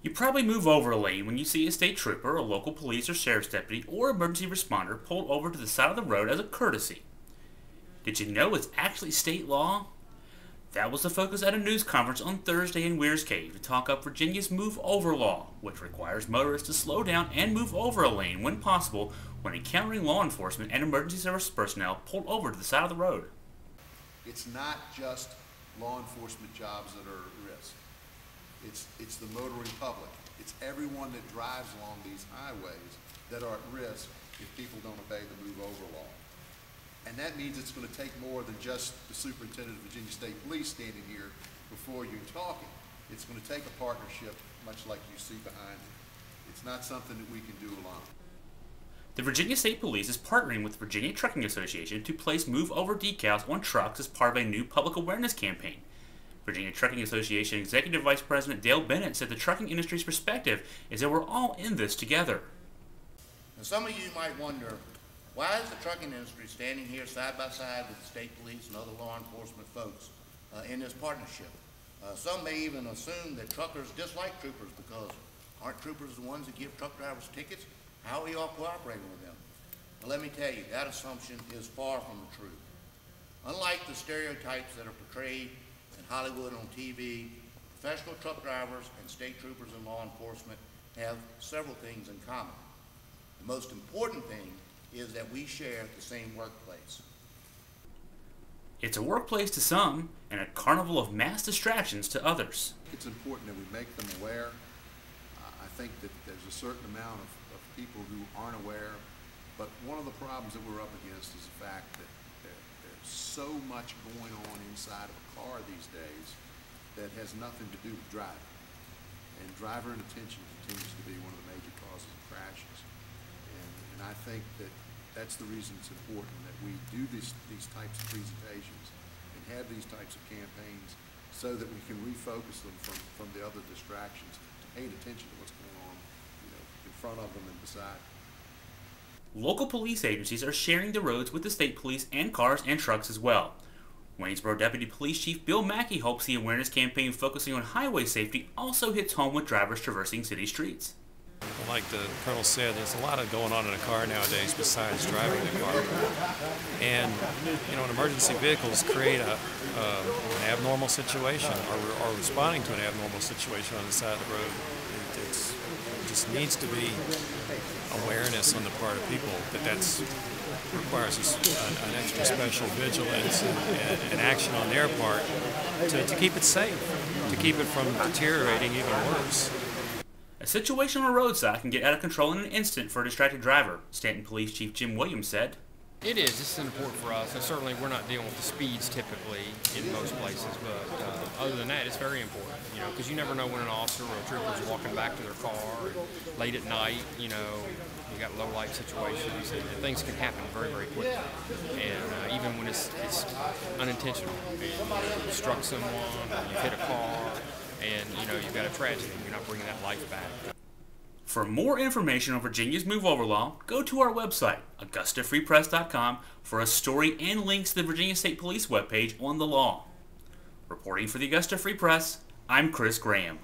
You probably move over a lane when you see a state trooper, a local police or sheriff's deputy, or emergency responder pulled over to the side of the road as a courtesy. Did you know it's actually state law? That was the focus at a news conference on Thursday in Weyers Cave to talk up Virginia's Move Over law, which requires motorists to slow down and move over a lane when possible when encountering law enforcement and emergency service personnel pulled over to the side of the road. It's not just law enforcement jobs that are at risk. It's the motoring public. It's everyone that drives along these highways that are at risk if people don't obey the Move Over law. And that means it's going to take more than just the superintendent of Virginia State Police standing here before you talking. It's going to take a partnership much like you see behind me. It's not something that we can do alone. The Virginia State Police is partnering with the Virginia Trucking Association to place Move Over decals on trucks as part of a new public awareness campaign. Virginia Trucking Association Executive Vice President Dale Bennett said the trucking industry's perspective is that we're all in this together. Now, some of you might wonder, why is the trucking industry standing here side by side with the state police and other law enforcement folks in this partnership? Some may even assume that truckers dislike troopers because aren't troopers the ones that give truck drivers tickets? How are we all cooperating with them? Well, let me tell you, that assumption is far from the truth. Unlike the stereotypes that are portrayed in Hollywood on TV, professional truck drivers and state troopers and law enforcement have several things in common. The most important thing is that we share the same workplace. It's a workplace to some and a carnival of mass distractions to others. It's important that we make them aware. I think that there's a certain amount of people who aren't aware, but one of the problems that we're up against is the fact that there's so much going on inside of a car these days that has nothing to do with driving. And driver inattention continues to be one of the major causes of crashes. And I think that that's the reason it's important that we do these types of presentations and have these types of campaigns so that we can refocus them from the other distractions to paying attention to what's going on, in front of them and beside them. Local police agencies are sharing the roads with the state police and cars and trucks as well. Waynesboro Deputy Police Chief Bill Mackey hopes the awareness campaign focusing on highway safety also hits home with drivers traversing city streets. Like the Colonel said, there's a lot of going on in a car nowadays besides driving the car. And, emergency vehicles create an abnormal situation or responding to an abnormal situation on the side of the road. It just needs to be awareness on the part of people that requires an extra special vigilance and action on their part to keep it safe, to keep it from deteriorating even worse. A situation on a roadside can get out of control in an instant for a distracted driver, Stanton Police Chief Jim Williams said. It is. It's important for us, and certainly we're not dealing with the speeds typically in most places, but other than that, it's very important, because you never know when an officer or a trooper is walking back to their car late at night, you got low light situations, and things can happen very, very quickly, and even when it's unintentional, and, you struck someone, or you hit a car, and you've got a tragedy, you're not bringing that life back. For more information on Virginia's Move Over law, go to our website, AugustaFreePress.com, for a story and links to the Virginia State Police webpage on the law. Reporting for the Augusta Free Press, I'm Chris Graham.